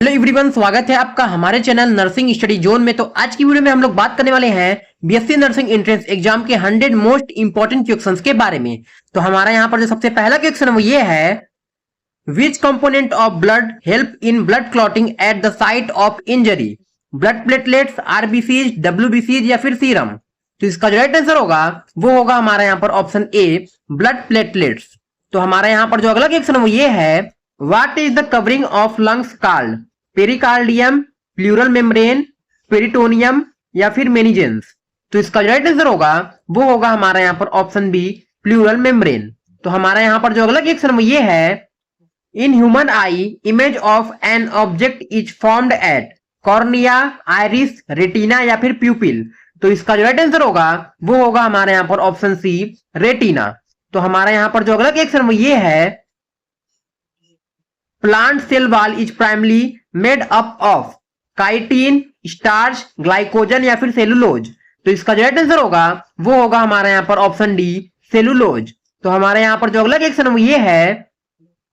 Hello everyone, स्वागत है आपका हमारे चैनल नर्सिंग स्टडी जोन में। तो आज की वीडियो में हम लोग बात करने वाले हैं बीएससी नर्सिंग एंट्रेंस एग्जाम के 100 मोस्ट इंपॉर्टेंट क्वेश्चंस के बारे में। तो हमारा यहाँ पर जो सबसे पहला क्वेश्चन है वो ये है, which component of blood help in blood clotting at the site of injury? Blood platelets, RBCs, डब्ल्यूबीसीज या फिर सीरम? तो इसका जो राइट आंसर होगा वो होगा हमारा यहाँ पर ऑप्शन ए, ब्लड प्लेटलेट्स। तो हमारा यहाँ पर जो अगला क्वेश्चन है वो ये है, what is the covering of lungs called? Pericardium, pleural membrane, peritoneum या फिर मेनिजेंस? तो इसका राइट आंसर होगा वो होगा हमारा यहाँ पर ऑप्शन बी, प्लूरल मेम्ब्रेन। तो हमारा यहाँ पर जो अगला क्वेश्चन वो ये है, in human I image of an object is formed at cornea, iris, retina या फिर प्यूपिल? तो इसका जो राइट आंसर होगा वो होगा हमारे यहाँ पर ऑप्शन सी, रेटिना। तो हमारा यहाँ पर जो अगला क्वेश्चन वो ये है, plant cell wall is primarily made up of chitin, starch, glycogen या फिर सेलुलोज? तो इसका जो राइट आंसर होगा वो होगा हमारे यहाँ पर ऑप्शन डी, सेलुलोज। तो हमारे यहाँ पर जो अगला क्वेश्चन वो ये है,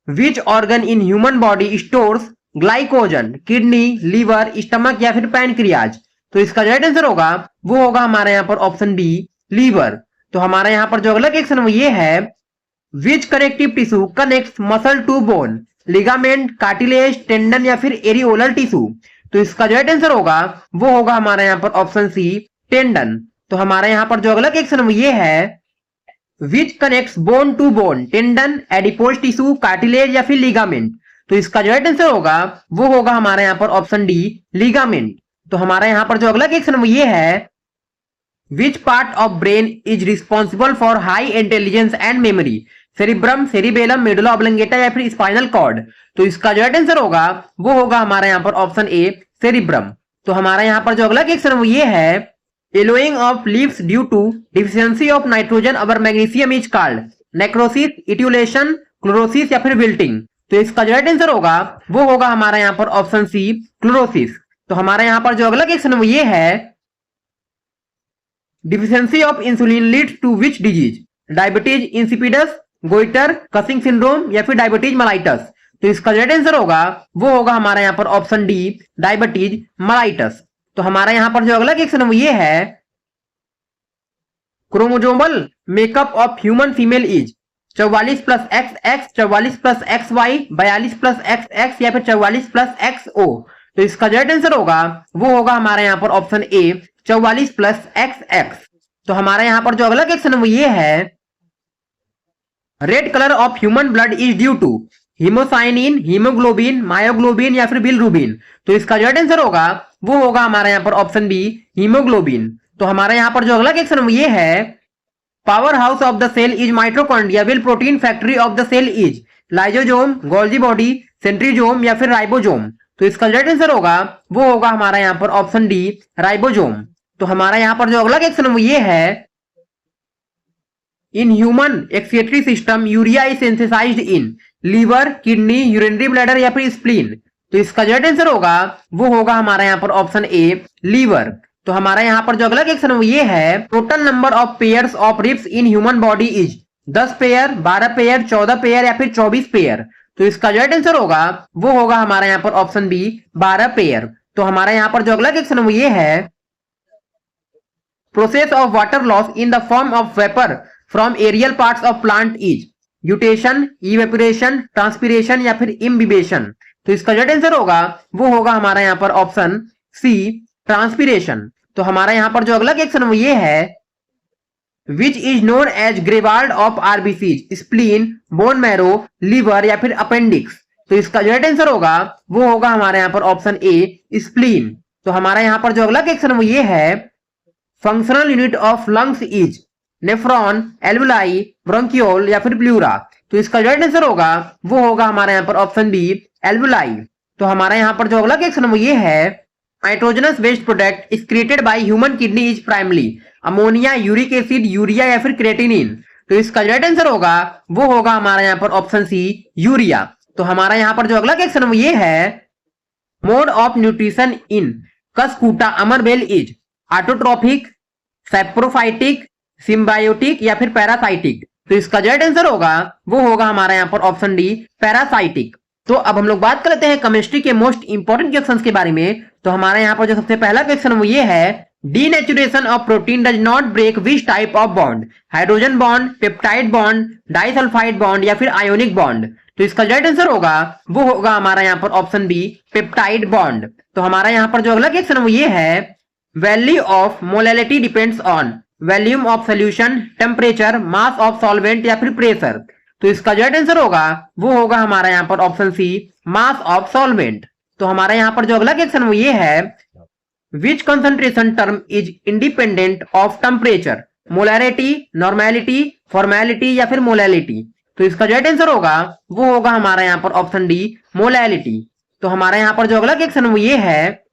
which organ in human body stores glycogen? Kidney, liver, stomach या फिर पैनक्रियाज? तो इसका जो राइट आंसर होगा वो होगा हमारे यहाँ पर ऑप्शन बी, लीवर। तो हमारे यहाँ पर जो अगला क्वेश्चन वो ये है, which connective tissue connects muscle to bone? Ligament, cartilage, tendon या फिर एरियोलर टिश्यू? तो इसका जो राइट आंसर होगा वो होगा हमारे यहाँ पर ऑप्शन सी, टेंडन। तो हमारे यहाँ पर जो अगला क्वेश्चन वो ये है, which connects bone to bone? Tendon, adipose tissue, cartilage या फिर लिगामेंट? तो इसका जो राइट आंसर होगा वो होगा हमारे यहाँ पर ऑप्शन डी, लिगामेंट। तो हमारे यहाँ पर जो अगला क्वेश्चन वो ये है, which part of brain is responsible for high intelligence and memory? Cerebrum, cerebellum, medulla oblongata या फिर स्पाइनल कॉर्ड? तो इसका जो राइट आंसर होगा वो होगा हमारे यहाँ पर ऑप्शन ए, सेरिब्रम। तो हमारा यहाँ पर जो अगला क्वेश्चन वो ये है, yellowing of leaves due to deficiency of nitrogen और magnesium is called necrosis, etiolation, chlorosis या फिर विल्टिंग? तो इसका जो राइट आंसर होगा वो होगा हमारा यहाँ पर ऑप्शन सी, क्लोरोसिस। तो हमारे यहाँ पर जो अगला क्वेश्चन वो ये है, deficiency of insulin leads to which disease? Diabetes insipidus, goitre, Cushing syndrome या फिर डायबिटीज मलाइटस? तो इसका राइट आंसर होगा वो होगा हमारा यहाँ पर ऑप्शन डी, डायबिटीज मलाइटस। तो हमारा यहाँ पर जो अगला क्वेश्चन वो ये है, chromosomal makeup of human female is 44 plus XX, 44 plus XY, 42 plus XX या फिर 44 प्लस XO? तो इसका राइट आंसर होगा वो होगा हमारे यहाँ पर ऑप्शन ए, 44 प्लस XX। तो हमारा यहाँ पर जो अगला क्वेश्चन वो ये है, red colour of human blood is due to haemocyanin, haemoglobin, myoglobin या फिर बिलरुबिन? तो इसका राइट आंसर होगा वो होगा हमारे यहाँ पर ऑप्शन बी, हीमोग्लोबिन। तो हमारे यहाँ पर जो अगला क्वेश्चन ये है, power house of the cell is mitochondria, will protein factory of the cell is lysosome, Golgi body, centrosome या फिर राइबोजोम? तो इसका राइट आंसर होगा वो होगा हमारा यहाँ पर ऑप्शन डी, राइबोजोम। तो हमारा यहाँ पर जो अगला क्वेश्चन ये है, in human excretory system urea is synthesised in liver, kidney, urinary bladder या फिर स्प्लीन? तो इसका जो राइट आंसर होगा वो होगा हमारा यहाँ पर ऑप्शन ए, लीवर। तो हमारा यहाँ पर जो अगला क्वेश्चन ये है, total number of pairs of ribs in human body is 10 pair, 12 pair, 14 pair या फिर 24 पेयर? तो इसका जो राइट आंसर होगा वो होगा हमारा यहाँ पर ऑप्शन बी, 12 पेयर। तो हमारा यहाँ पर जो अगला क्वेश्चन ये है, process of water loss in the form of vapour from aerial parts of plant is guttation, evaporation, transpiration या फिर इम्बिबेशन? तो इसका राइट आंसर होगा वो होगा हमारा यहाँ पर ऑप्शन सी, ट्रांसपीरेशन। तो हमारा यहाँ पर जो अगला क्वेश्चन वो ये है, which is known as graveyard of RBCs? Spleen, bone marrow, liver या फिर अपेंडिक्स? तो इसका राइट आंसर होगा वो होगा हमारे यहाँ पर ऑप्शन ए, स्प्लीन। तो हमारा यहाँ पर जो अगला क्वेश्चन वो ये है, functional unit of lungs is nephron, alveoli, bronchiole या फिर प्लूरा? तो इसका राइट आंसर होगा वो होगा हमारे यहाँ पर ऑप्शन बी, एल्वुलाई। तो हमारा यहाँ पर जो अगला क्वेश्चन वो ये है, nitrogenous waste product is created by human kidney is primarily ammonia, uric acid, urea या फिर क्रेटिनिन? तो इसका राइट आंसर होगा वो होगा हमारा यहाँ पर ऑप्शन सी, यूरिया। तो हमारा यहाँ पर जो अगला क्वेश्चन वो ये है, mode of nutrition in cuscuta अमरबेल इज ऑटोट्रोफिक, सैप्रोफाइटिक, सिम्बायोटिक या फिर पैरासाइटिक? तो इसका जो राइट आंसर होगा वो होगा हमारा यहाँ पर ऑप्शन डी, पैरासाइटिक। तो अब हम लोग बात करते हैं केमिस्ट्री के मोस्ट इंपॉर्टेंट क्वेश्चंस के बारे में। तो हमारे यहाँ पर जो सबसे पहला क्वेश्चन वो ये है, denaturation of protein does not break which type of bond, hydrogen bond, peptide bond, disulphide bond या फिर आयोनिक बॉन्ड। तो इसका जो राइट आंसर होगा वो होगा हमारा यहाँ पर ऑप्शन बी, पेप्टाइड बॉन्ड। तो हमारा यहाँ पर जो अगला क्वेश्चन वो ये है, value of molality depends on volume of solution, temperature, mass of solvent या फिर प्रेशर। तो इसका जो राइट आंसर होगा वो होगा हमारा यहाँ पर option C, mass of solvent. तो हमारा यहाँ पर जो अगला क्वेश्चन वो ये है, which concentration term is independent of temperature, molarity, normality, formality या फिर मोलैलिटी। तो इसका जो राइट आंसर होगा वो होगा हमारा यहाँ पर ऑप्शन डी, मोलैलिटी। तो हमारा यहाँ पर जो अगला क्वेश्चन वो ये है,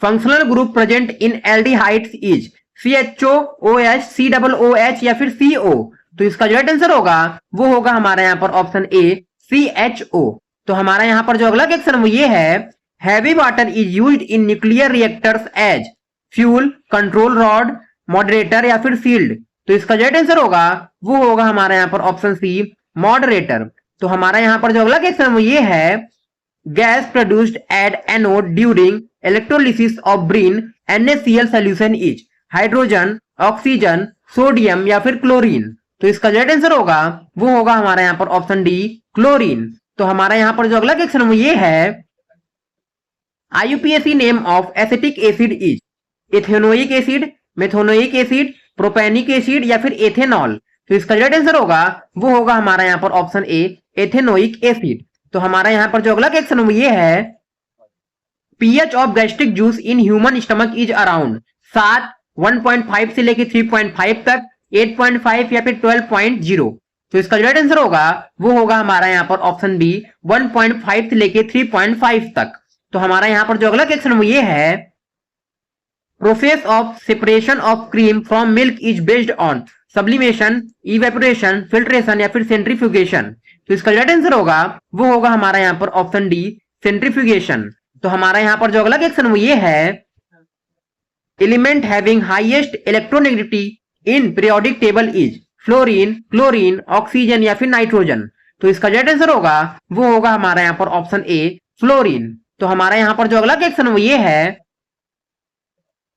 functional group present in aldehydes is CHO, OH, COOH या फिर CO। तो इसका जो राइट आंसर होगा वो होगा हमारा यहाँ पर ऑप्शन ए, CHO। तो हमारा यहाँ पर जो अगला क्वेश्चन वो ये है, heavy water is used in nuclear reactors as fuel, control rod, moderator या फिर शील्ड। तो इसका जो राइट आंसर होगा वो होगा हमारा यहाँ पर ऑप्शन सी, मॉडरेटर। तो हमारा यहाँ पर जो अगला क्वेश्चन वो ये है, gas produced at anode during electrolysis of brine NaCl solution is hydrogen, oxygen, sodium या फिर क्लोरीन। तो इसका जो राइट आंसर होगा वो होगा हमारा यहाँ पर ऑप्शन डी, क्लोरीन। तो हमारा यहाँ पर जो अगला क्वेश्चन वो ये है, IUPAC name of acetic acid is ethanoic acid, methanoic acid, propanoic acid या फिर एथेनॉल। तो इसका जो राइट आंसर होगा वो होगा हमारा यहाँ पर ऑप्शन ए, एथेनोइक एसिड। तो हमारा यहाँ पर जो अगला क्वेश्चन वो ये है, pH of gastric juice in human stomach is around 7, 1.5 से लेके 3.5 तक, 8.5 या फिर 12.0। तो इसका जो राइट आंसर होगा वो होगा हमारा यहाँ पर ऑप्शन बी, 1.5 से लेके 3.5 तक। तो हमारा यहाँ पर जो अगला क्वेश्चन वो ये है, process of separation of cream from milk is based on sublimation, evaporation, filtration या फिर सेंट्रीफ्यूगेशन। तो इसका राइट आंसर होगा वो होगा हमारा यहाँ पर ऑप्शन डी, सेंट्रीफ्यूगेशन। तो हमारा यहाँ पर जो अगला क्वेश्चन वो ये है, element having highest electronegativity in periodic table is fluorine, chlorine, oxygen या फिर नाइट्रोजन। तो इसका राइट आंसर होगा वो होगा हमारा यहाँ पर ऑप्शन ए, फ्लोरीन। तो हमारा यहाँ पर जो अगला क्वेश्चन वो ये है,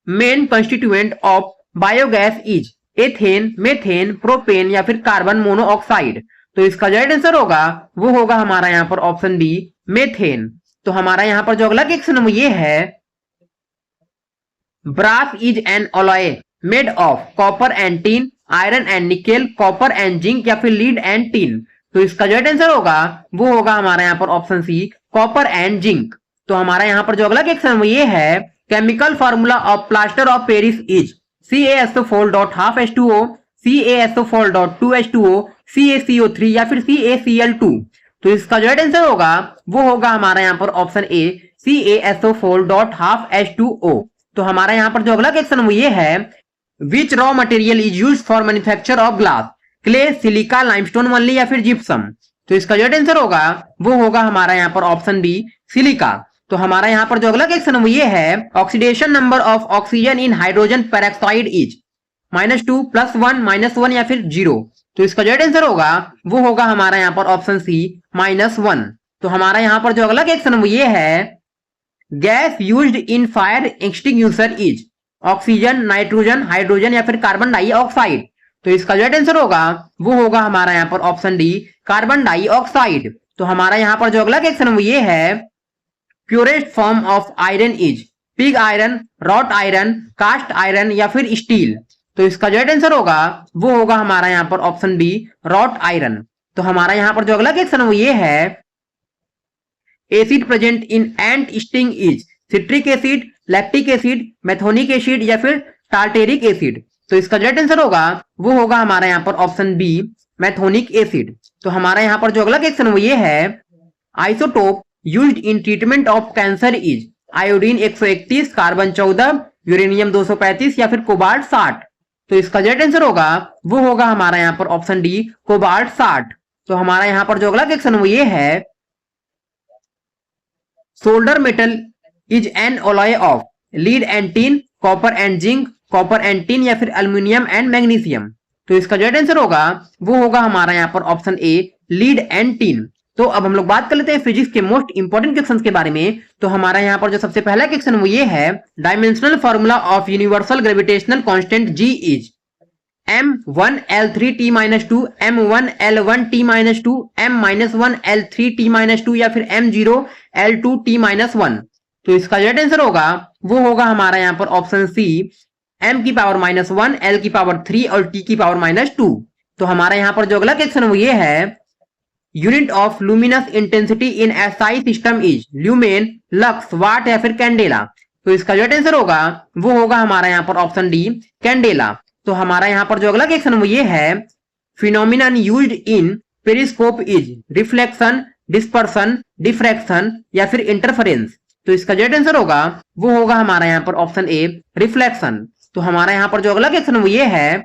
main constituent of biogas is ethane, methane, propane या फिर कार्बन मोनोऑक्साइड। तो इसका जो राइट आंसर होगा वो होगा हमारा यहाँ पर ऑप्शन बी, मेथेन। तो हमारा यहाँ पर जो अगला क्वेश्चन वो ये है, brass is an alloy made of copper and tin, iron and nickel, copper and zinc या फिर लीड एंड टीन। तो इसका जो राइट आंसर होगा वो होगा हमारा यहाँ पर option C, copper and zinc. तो हमारा यहाँ पर जो अगला क्वेश्चन वो ये है, chemical formula of plaster of Paris is CaSO4.12H2O, CaSO4.2H2O, CaCO3 या फिर CaCl2। तो इसका जो राइट आंसर होगा वो होगा हमारा यहाँ पर ऑप्शन ए, CaSO4.12H2O। तो हमारा यहाँ पर जो अगला क्वेश्चन वो ये है, which raw material is used for manufacture of glass, clay, silica, limestone only या फिर जिप्सम। तो इसका जो राइट आंसर होगा वो होगा हमारा यहाँ पर ऑप्शन बी, सिलिका। तो हमारा यहाँ पर जो अगला क्वेश्चन वो ये है, oxidation number of oxygen in hydrogen peroxide is -2, +1, -1 या फिर 0। तो इसका जो राइट आंसर होगा वो होगा हमारा यहाँ पर ऑप्शन सी, -1। तो हमारा यहाँ पर जो अगला क्वेश्चन वो ये है, gas used in fire extinguisher is oxygen, nitrogen, hydrogen या फिर कार्बन डाइऑक्साइड। तो इसका जो राइट आंसर होगा वो होगा हमारा यहाँ पर ऑप्शन डी, कार्बन डाइऑक्साइड। तो हमारा यहाँ पर जो अगला क्वेश्चन वो ये है, purest form of iron is pig iron, wrought iron, cast iron या फिर स्टील। तो इसका जो राइट आंसर होगा वो होगा हमारा यहाँ पर ऑप्शन बी, रॉट आयरन। तो हमारा यहाँ पर जो अगला क्वेश्चन वो ये है, acid present in ant sting is citric acid, lactic acid, methanoic acid या फिर टार्टेरिक एसिड। तो इसका जो राइट आंसर होगा वो होगा हमारा यहाँ पर ऑप्शन बी, मेथोनिक एसिड। तो हमारा यहाँ पर जो अगला क्वेश्चन वो ये है, isotope used in treatment of cancer is iodine 131, carbon 14, uranium 235 या फिर कोबाल्ट 60। तो इसका जो राइट आंसर होगा वो होगा हमारा यहाँ पर ऑप्शन डी, कोबाल्ट 60। तो हमारा यहाँ पर जो अगला क्वेश्चन वो ये है, solder metal is an alloy of lead and tin, copper and zinc, copper and tin या फिर अल्यूमिनियम एंड मैग्नीशियम। तो इसका जो राइट आंसर होगा वो होगा हमारा यहाँ पर option A, lead and tin. तो अब हम लोग बात कर लेते हैं फिजिक्स के मोस्ट इंपोर्टेंट क्वेश्चंस के बारे में। तो हमारा यहाँ पर जो सबसे पहला क्वेश्चन वो ये है, dimensional formula of universal gravitational constant G is m1l3t-2, m1l1t-2, m-1l3t-2 या फिर m0l2t-1। तो इसका जो आंसर होगा वो होगा हमारा यहाँ पर ऑप्शन सी, m की पावर -1, l की पावर 3 और t की पावर -2। तो हमारा यहाँ पर जो अगला क्वेश्चन वो ये है, unit of luminous intensity in SI system is lumen, lux, watt या फिर कैंडेला। तो इसका जो आंसर होगा वो होगा हमारा यहाँ पर ऑप्शन डी, कैंडेला। तो हमारा यहाँ पर जो अगला क्वेश्चन वो ये है, phenomenon used in periscope is reflection, dispersion, diffraction या फिर इंटरफेरेंस। तो इसका जो आंसर होगा वो होगा हमारा यहाँ पर ऑप्शन ए, रिफ्लेक्शन। तो हमारा यहाँ पर जो अगला क्वेश्चन वो ये है,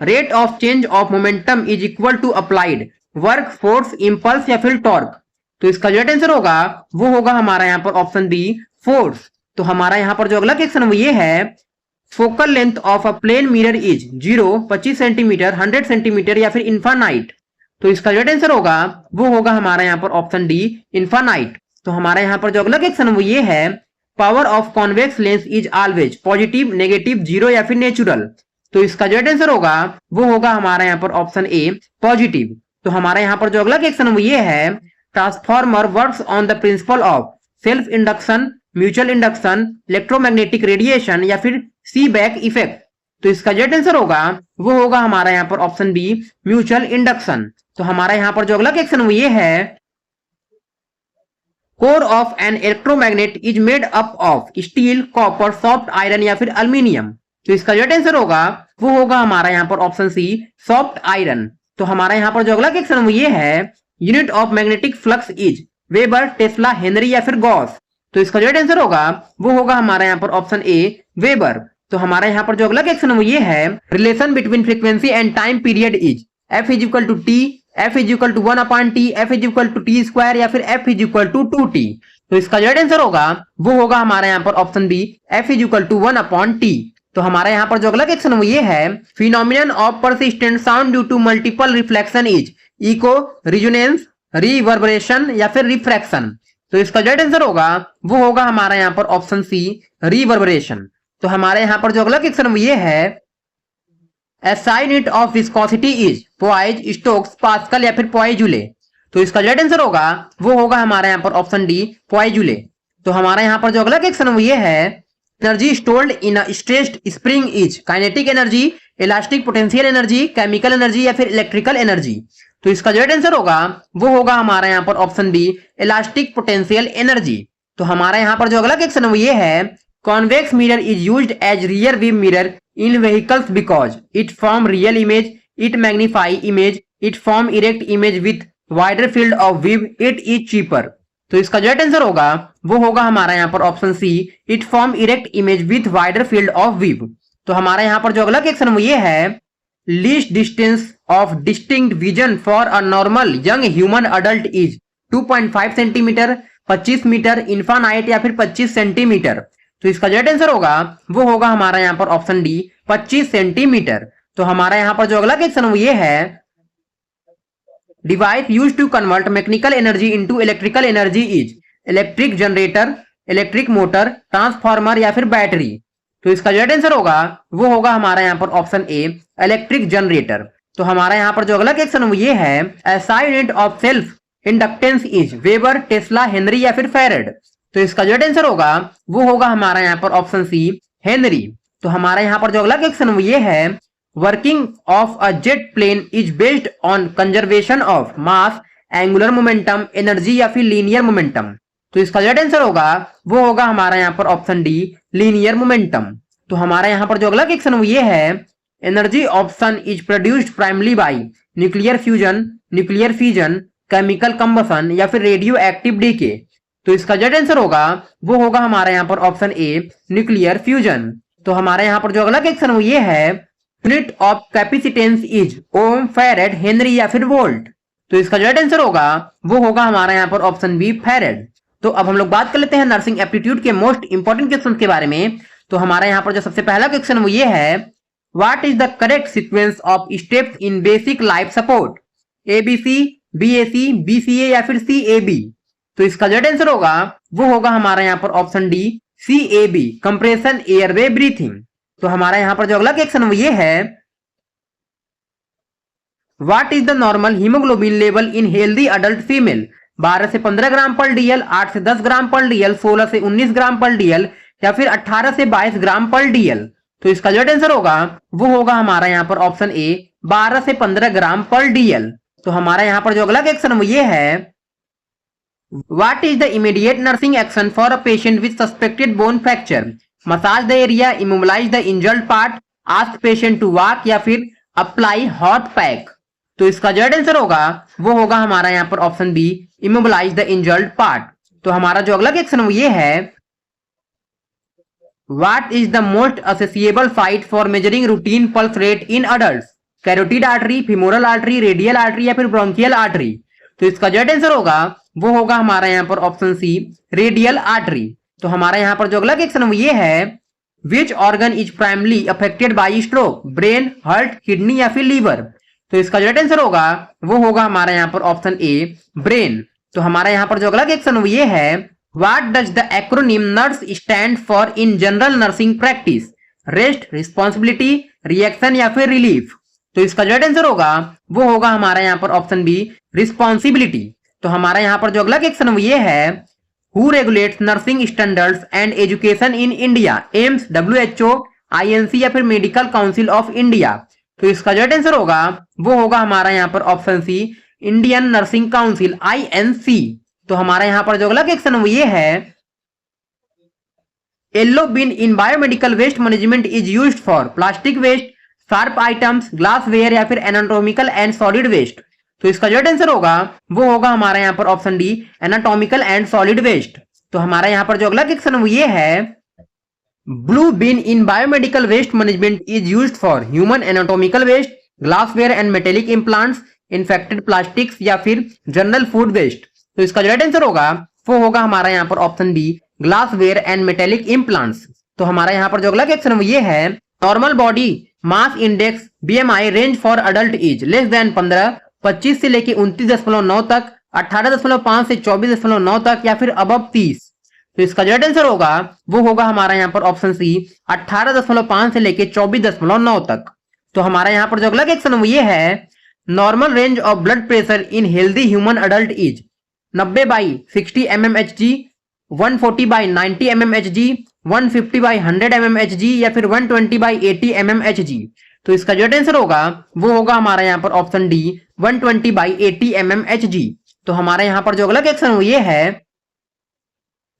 rate of change of momentum is equal to applied work, force, impulse या फिर टॉर्क। तो इसका जो आंसर होगा वो होगा हमारा यहाँ पर ऑप्शन बी, फोर्स। तो हमारा यहाँ पर जो अगला क्वेश्चन वो ये है, focal length of a plane mirror is 0, 25 centimetre, 100 centimetre या फिर इन्फानाइट। तो इसका जो आंसर होगा वो होगा हमारा यहाँ पर ऑप्शन डी, इन्फानाइट। तो हमारा यहाँ पर जो अगला क्वेश्चन वो ये है, power of convex lens is always positive, negative, 0 या फिर नेचुरल। तो इसका जो आंसर होगा वो होगा हमारा यहाँ पर ऑप्शन ए, पॉजिटिव। तो हमारा यहाँ पर जो अगला क्वेश्चन वो ये है, transformer works on the principle of self induction, mutual induction, electromagnetic radiation या फिर सीबैक इफेक्ट। तो इसका जो आंसर होगा वो होगा हमारा यहाँ पर ऑप्शन बी, म्यूचुअल इंडक्शन। तो हमारा यहाँ पर जो अगला क्वेश्चन वो ये है, core of an electromagnet is made up of steel, copper, soft iron या फिर अल्मीनियम। तो इसका जो आंसर होगा वो होगा हमारा यहाँ पर ऑप्शन सी, सॉफ्ट आयरन। तो हमारा यहाँ पर जो अगला क्वेश्चन वो ये है, unit of magnetic flux is weber, Tesla, Henry या फिर गॉस। तो इसका जो आंसर होगा वो होगा हमारा यहाँ पर ऑप्शन ए, वेबर। तो हमारा यहाँ पर जो अगला क्वेश्चन वो ये है, relation between frequency and time period is f is equal to T, f is equal to 1/t, f is equal to T square या फिर f is equal to 2t। तो इसका जो आंसर होगा वो होगा हमारा यहाँ पर option B, f is equal to 1/t। तो हमारा यहाँ पर जो अगला क्वेश्चन वो ये है, phenomenon of persistent sound due to multiple reflection is echo, resonance, reverberation या फिर रिफ्रैक्शन। तो इसका जो आंसर होगा वो होगा हमारा यहाँ पर ऑप्शन सी, रिवर्बरेशन। तो हमारे यहाँ पर जो अगला क्वेश्चन वो ये है, SI unit of viscosity is poise, stokes, pascal या फिर पॉइजूले। तो इसका जो आंसर होगा वो होगा हमारा यहाँ पर ऑप्शन डी, पॉइजूले। तो हमारा यहाँ पर जो अगला क्वेश्चन वो ये है, energy stored in a stressed spring is kinetic energy, elastic potential energy, chemical energy या फिर इलेक्ट्रिकल एनर्जी। तो इसका जो आंसर होगा वो होगा हमारा यहाँ पर option B, elastic potential energy. तो हमारा यहाँ पर जो अगला क्वेश्चन वो ये है, convex mirror is used as rear view mirror in vehicles because it form real image, it magnify image, it form erect image with wider field of view, it is cheaper. तो इसका जो answer होगा वो होगा हमारा यहाँ पर option C, it form erect image with wider field of view. तो हमारा यहाँ पर जो अगला क्वेश्चन वो ये है, least distance of distinct vision for a normal young human adult is 2.5 centimetre, 25 metre, infinite या फिर 25 सेंटीमीटर। तो इसका जो आंसर होगा वो होगा हमारा यहाँ पर ऑप्शन डी, 25 सेंटीमीटर। तो हमारा यहाँ पर जो अगला क्वेश्चन वो ये है, device used to convert mechanical energy into electrical energy is electric generator, electric motor, transformer या फिर बैटरी। तो इसका जो आंसर होगा वो होगा हमारा यहाँ पर ऑप्शन ए, इलेक्ट्रिक जनरेटर। तो हमारा यहाँ पर जो अगला क्वेश्चन वो ये है, SI unit of self inductance is weber, Tesla, Henry या फिर फैरेड। तो इसका जो आंसर होगा वो होगा हमारा यहाँ पर ऑप्शन सी, हेनरी। तो हमारा यहाँ पर जो अगला क्वेश्चन वो ये है, working of a jet plane is based on conservation of mass, angular momentum, energy या फिर लीनियर मोमेंटम। तो इसका जो आंसर होगा वो होगा हमारा यहाँ पर ऑप्शन डी, लीनियर मोमेंटम। तो हमारा यहाँ पर जो अगला क्वेश्चन वो ये है, energy of sun is produced primarily by nuclear fusion, nuclear fission, chemical combustion या फिर रेडियो एक्टिव डीके। तो इसका जो आंसर होगा वो होगा हमारा यहाँ पर ऑप्शन ए, न्यूक्लियर फ्यूजन। तो हमारे यहाँ पर जो अगला क्वेश्चन वो ये है, unit of capacitance is ohm, farad, henry या फिर वोल्ट। तो इसका जो आंसर होगा वो होगा हमारा यहाँ पर ऑप्शन बी, फैरेड। तो अब हम लोग बात कर लेते हैं नर्सिंग एप्टीट्यूड के मोस्ट इंपोर्टेंट क्वेश्चन के बारे में। तो हमारा यहाँ पर जो सबसे पहला क्वेश्चन वो ये है, what is the correct sequence of steps in basic life support, ABC, BAC, BCA या फिर CAB? तो इसका जो आंसर होगा वो होगा हमारा यहाँ पर option D CAB, compression airway breathing. तो हमारा यहाँ पर जो अगला क्वेश्चन वो ये है, what is the normal haemoglobin level in healthy adult female? 12 से 15 ग्राम पर डीएल, 8 से 10 ग्राम पर डीएल, 16 से 19 ग्राम पर डीएल या फिर 18 से 22 ग्राम पर डीएल? तो इसका जो आंसर होगा वो होगा हमारा यहाँ पर ऑप्शन ए 12 से 15 ग्राम पर डीएल। तो हमारा यहाँ पर जो अगला क्वेश्चन वो ये है, what is the immediate nursing action for a patient with suspected bone fracture? Massage the area, immobilise the injured part, ask patient to walk या फिर अप्लाई हॉट पैक? तो इसका जो आंसर होगा वो होगा हमारा यहाँ पर option B immobilise the injured part. तो हमारा जो अगला क्वेश्चन वो ये है, what is the most accessible site for measuring routine pulse rate in adult? Carotid artery, femoral artery, radial artery या फिर ब्रोंकियल आर्टरी? तो इसका जो आंसर होगा वो होगा हमारा यहाँ पर ऑप्शन सी रेडियल आर्टरी। तो हमारा यहाँ पर जो अगला क्वेश्चन वो ये है, which organ is primarily affected by stroke? Brain, heart, kidney या फिर लीवर? तो इसका जो आंसर होगा वो होगा हमारा यहाँ पर ऑप्शन ए ब्रेन। तो हमारा यहाँ पर जो अगला क्वेश्चन वो ये है, what does the acronym nurse stand for in general nursing practice? Rest, responsibility, reaction या फिर रिलीफ? तो इसका जो आंसर होगा वो होगा हमारा यहाँ पर ऑप्शन बी रिस्पॉन्सिबिलिटी। तो हमारा यहाँ पर जो अगला क्वेश्चन वो ये है, who regulates nursing standards and education in India? AIIMS, WHO, INC या फिर मेडिकल काउंसिल ऑफ इंडिया? तो इसका जो आंसर होगा वो होगा हमारा यहाँ पर option C Indian Nursing Council INC। तो हमारा यहाँ पर जो अगला क्वेश्चन वो ये है, yellow bin in biomedical waste management is used for plastic waste, sharp items, glass ware या फिर एनाटॉमिकल एंड सॉलिड वेस्ट? तो इसका जो आंसर होगा वो होगा हमारा यहाँ पर option D anatomical and solid waste. तो हमारा यहाँ पर जो अगला क्वेश्चन वो ये है, blue bin in biomedical waste management is used for human anatomical waste, glass ware and metallic implants, infected plastics या फिर जनरल फूड वेस्ट? तो इसका जो आंसर होगा वो होगा हमारा यहाँ पर option B glass ware and metallic implants. तो हमारा यहाँ पर जो अगला क्वेश्चन वो ये है, normal body mass index BMI range for adult is less than 15, 25 से लेके 29.9 तक, 18.5 से 24.9 तक या फिर अबव 30? तो इसका जो आंसर होगा वो होगा हमारा यहाँ पर ऑप्शन सी 18.5 से लेके 24.9 तक। तो हमारा यहाँ पर जो अगला क्वेश्चन वो ये है, normal range of blood pressure in healthy human adult is 90/60 mmHg, 140/90 mmHg, 150/100 mmHg या फिर 120/80 mmHg? तो इसका जो आंसर होगा वो होगा हमारा यहाँ पर ऑप्शन डी 120/80 mmHg। तो हमारा यहाँ पर जो अगला क्वेश्चन वो ये है,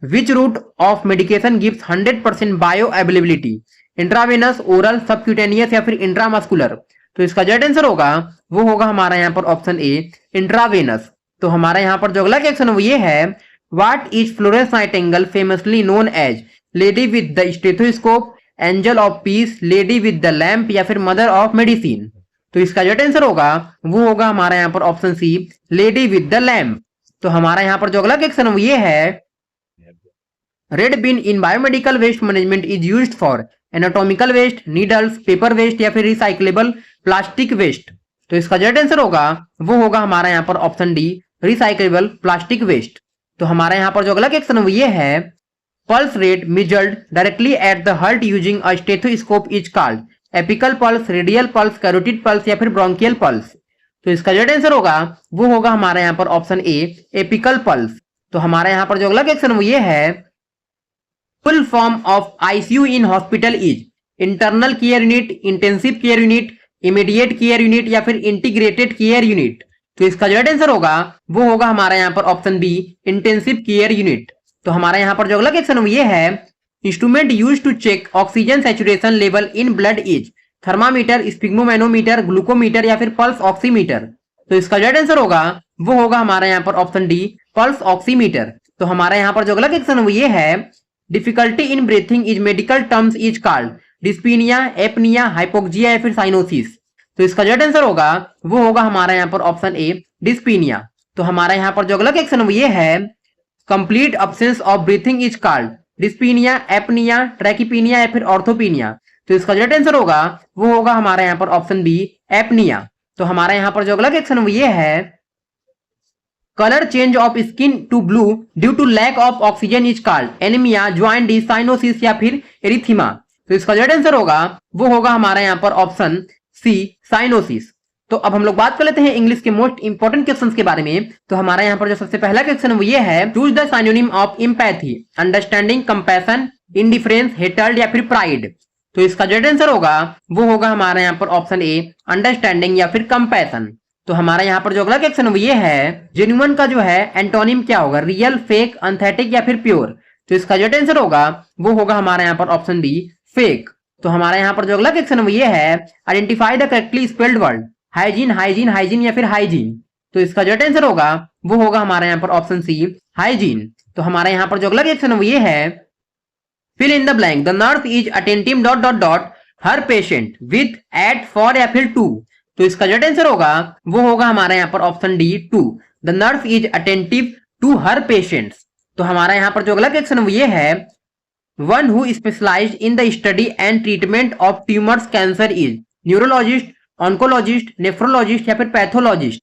which route of medication gives 100% bio availability? Intravenous, oral, subcutaneous या फिर इंट्रामस्कुलर? तो इसका जो आंसर होगा वो होगा हमारा यहाँ पर ऑप्शन ए इंट्रावेनस। तो हमारा यहाँ पर जो अगला क्वेश्चन वो ये है, what is Florence Nightingale famously known as? Lady with the stethoscope, angel of peace, lady with the lamp या फिर मदर ऑफ मेडिसिन? तो इसका जो आंसर होगा वो होगा हमारा यहाँ पर option C lady with the lamp. तो हमारा यहाँ पर जो अगला क्वेश्चन वो ये है, red bin in biomedical waste management is used for anatomical waste, needles, paper waste या फिर रिसाइक्लेबल प्लास्टिक वेस्ट? तो इसका जो आंसर होगा वो होगा हमारा यहाँ पर option D recyclable plastic waste. तो हमारा यहाँ पर जो अगला क्वेश्चन वो ये है, pulse rate measured directly at the heart using a stethoscope is called apical pulse, radial pulse, carotid pulse या फिर ब्रोंकियल पल्स? तो इसका जो आंसर होगा वो होगा हमारा यहाँ पर ऑप्शन ए एपिकल पल्स। तो हमारा यहाँ पर जो अगला क्वेश्चन वो ये है, full form of ICU in hospital is internal care unit, intensive care unit, immediate care unit या फिर इंटीग्रेटेड केयर यूनिट? तो इसका जो आंसर होगा वो होगा हमारा यहाँ पर option B intensive care unit. तो हमारा यहाँ पर जो अगला क्वेश्चन वो ये है, instrument use to check oxygen saturation level in blood is thermometer, sphygmomanometer, glucometer या फिर पल्स ऑक्सीमीटर? तो इसका जो आंसर होगा वो होगा हमारा यहाँ पर ऑप्शन डी पल्स ऑक्सीमीटर। तो हमारा यहाँ पर जो अगला क्वेश्चन वो ये है, difficulty in breathing is medical terms is called dyspnoea, apnoea, hypoxia या फिर साइनोसिस? तो इसका जो आंसर होगा वो होगा हमारा यहाँ पर ऑप्शन ए डिस्पीनिया। तो हमारा यहाँ पर जो अगला क्वेश्चन वो ये है, complete absence of breathing is called dyspnoea, apnoea, tachypnoea या फिर ऑर्थोपीनिया? तो इसका जो आंसर होगा वो होगा हमारा यहाँ पर ऑप्शन बी एपनिया। तो हमारा यहाँ पर जो अगला क्वेश्चन वो ये है, colour change of skin to blue due to lack of oxygen is called anaemia, jaundice, cyanosis या फिर एरिथीमा। तो इसका जो आंसर होगा वो होगा हमारा यहाँ पर ऑप्शन सी, साइनोसिस। तो अब हम लोग बात कर लेते हैं इंग्लिश के मोस्ट इंपोर्टेंट क्वेश्चंस के बारे में। तो हमारा यहाँ पर जो सबसे पहला क्वेश्चन वो ये है, choose the synonym of empathy, understanding, compassion, indifference, hatred या फिर प्राइड। तो इसका जो आंसर होगा वो होगा हमारा यहाँ पर ऑप्शन ए, अंडरस्टैंडिंग या फिर कंपैशन। तो हमारा यहाँ पर जो अगला क्वेश्चन वो ये है, जेन्युइन का जो है एंटोनिम क्या होगा, रियल, फेक, एंथेटिक या फिर प्योर। तो इसका जो आंसर होगा वो होगा हमारा यहाँ पर ऑप्शन बी, फेक। तो हमारा यहाँ पर जो अगला क्वेश्चन वो ये है, identify the correctly spelled word, hygiene, hygiene, hygiene या फिर हाइजीन। तो इसका जो आंसर होगा वो होगा हमारा यहाँ पर ऑप्शन सी, हाइजीन। तो हमारा यहाँ पर जो अगला क्वेश्चन वो ये है, fill in the blank, the nurse is attentive dot dot dot her patient with, at, for या फिर टू। तो इसका जो आंसर होगा वो होगा हमारा यहाँ पर option D, to. The nurse is attentive to her patients. तो हमारा यहाँ पर जो अगला क्वेश्चन वो ये है, one who specialised in the study and treatment of tumours cancer is neurologist, oncologist, nephrologist या फिर पैथोलॉजिस्ट।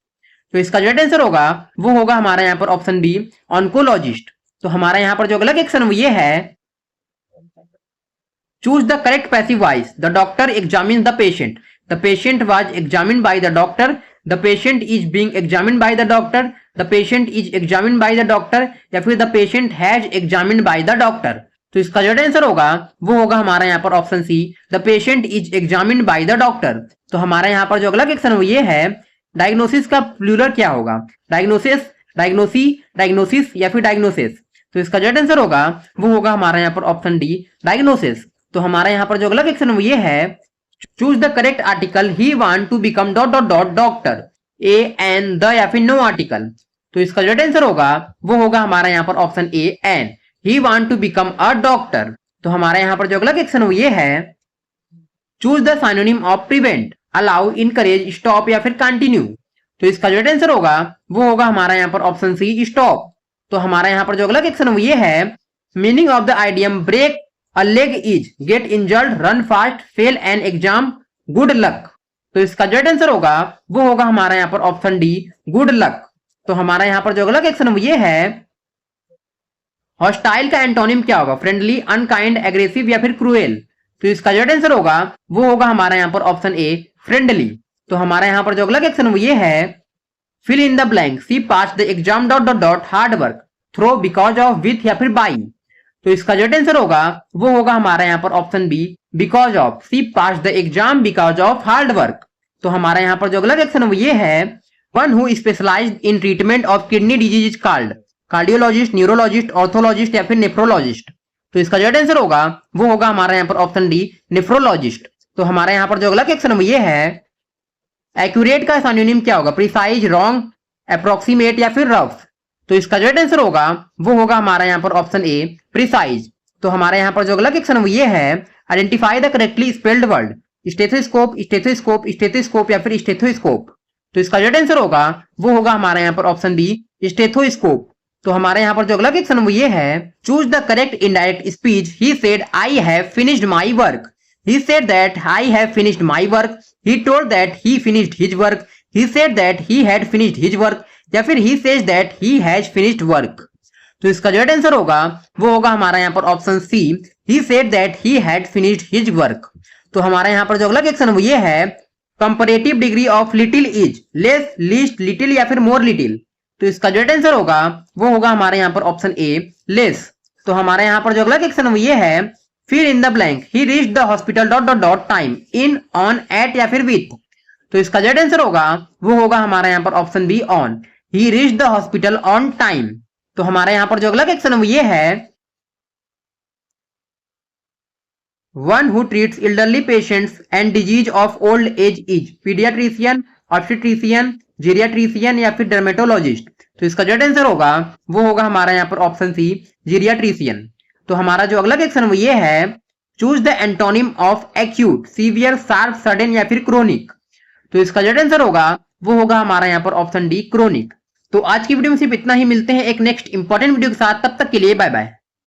तो इसका जो आंसर होगा वो होगा हमारा यहाँ पर ऑप्शन बी, ऑन्कोलॉजिस्ट। तो हमारा यहाँ पर जो अगला क्वेश्चन वो ये है, choose the correct passive voice, the doctor examine the patient, the patient was examined by the doctor, the patient is being examined by the doctor, the patient is examined by the doctor या फिर the patient has examined by the doctor. तो इसका जो answer होगा वो होगा हमारा यहाँ पर option C, the patient is examined by the doctor. तो हमारा यहाँ पर जो अगला क्वेश्चन वो ये है, डायग्नोसिस का प्लूरल क्या होगा, डायग्नोसिस, डायग्नोसी, डायग्नोसिस या फिर डायग्नोसिस। तो इसका जो आंसर होगा वो होगा हमारा यहाँ पर ऑप्शन डी, डायग्नोसिस। तो हमारा यहाँ पर जो अगला क्वेश्चन वो ये है, choose the correct article, he want to become dot dot dot doctor, a, an, the या फिर नो आर्टिकल। तो इसका जो आंसर होगा वो होगा हमारा यहाँ पर option A, an, he want to become a doctor. तो हमारा यहाँ पर जो अगला क्वेश्चन वो ये है, choose the synonym of prevent, allow, encourage, stop या फिर कंटिन्यू। तो इसका जो आंसर होगा वो होगा हमारा यहाँ पर ऑप्शन सी, स्टॉप। तो हमारा यहाँ पर जो अगला क्वेश्चन वो ये है, meaning of the idiom break a leg is get injured, run fast, fail an exam, good luck. तो इसका जो आंसर होगा वो होगा हमारा यहाँ पर ऑप्शन डी, गुड लक। तो हमारा यहाँ पर जो अगला क्वेश्चन वो ये है, हॉस्टाइल का एंटोनिम क्या होगा, फ्रेंडली, अनकाइंड, एग्रेसिव या फिर क्रूएल। तो इसका जो आंसर होगा वो होगा हमारा यहाँ पर ऑप्शन ए, फ्रेंडली। तो हमारा यहाँ पर जो अगला क्वेश्चन वो ये है, fill in the blank, she pass the exam dot dot dot hard work, through, because of, with या फिर बाई। तो इसका जो आंसर होगा वो होगा हमारा यहाँ पर option B, because of, she pass the exam because of hard work. तो हमारा यहाँ पर जो अगला क्वेश्चन वो ये है, one who specialised in treatment of kidney disease is called cardiologist, neurologist, orthologist या फिर नेफ्रोलॉजिस्ट। तो इसका जो आंसर होगा वो होगा हमारा यहाँ पर ऑप्शन डी, नेफ्रोलॉजिस्ट। तो हमारा यहाँ पर जो अगला क्वेश्चन वो ये है, एक्यूरेट का सिनोनिम क्या होगा, प्रिसाइज, रॉन्ग, अप्रोक्सीमेट या फिर रफ। तो इसका जो आंसर होगा वो होगा हमारा यहाँ पर ऑप्शन ए, प्रिसाइज। तो हमारा यहाँ पर जो अगला क्वेश्चन वो ये है, identify the correctly spelled word, stethoscope, stethoscope, stethoscope या फिर स्टेथोस्कोप। तो इसका जो आंसर होगा वो होगा हमारा यहाँ पर ऑप्शन बी, स्टेथोस्कोप। तो हमारे यहाँ पर जो अगला क्वेश्चन वो ये है, choose the correct indirect speech, he said I have finished my work, he said that I have finished my work, he told that he finished his work, he said that he had finished his work या फिर he says that he has finished work. तो इसका जो answer होगा वो होगा हमारा यहाँ पर option C, he said that he had finished his work. तो हमारा यहाँ पर जो अगला क्वेश्चन वो ये है, comparative degree of little is less, least, little या फिर मोर लिटिल। तो इसका जो आंसर होगा वो होगा हमारे यहाँ पर ऑप्शन ए, लेस। तो हमारे यहाँ पर जो अगला क्वेश्चन वो ये है, fill in the blank, he reached the hospital dot dot dot time, in, on, at या फिर विथ। तो इसका जो आंसर होगा वो होगा हमारा यहाँ पर option B, on, he reached the hospital on time. तो हमारे यहाँ पर जो अगला क्वेश्चन वो ये है, one who treats elderly patients and disease of old age is paediatrician, obstetrician, geriatrician या फिर डर्मेटोलॉजिस्ट। तो इसका जो आंसर होगा वो होगा हमारा यहाँ पर ऑप्शन सी, जीरियाट्रिशियन। तो हमारा जो अगला क्वेश्चन वो ये है, choose the antonym of acute, severe, sharp, sudden या फिर क्रोनिक। तो इसका जो आंसर होगा वो होगा हमारा यहाँ पर ऑप्शन डी, क्रोनिक। तो आज की वीडियो में सिर्फ इतना ही, मिलते हैं एक नेक्स्ट इंपॉर्टेंट वीडियो के साथ, तब तक के लिए बाय बाय।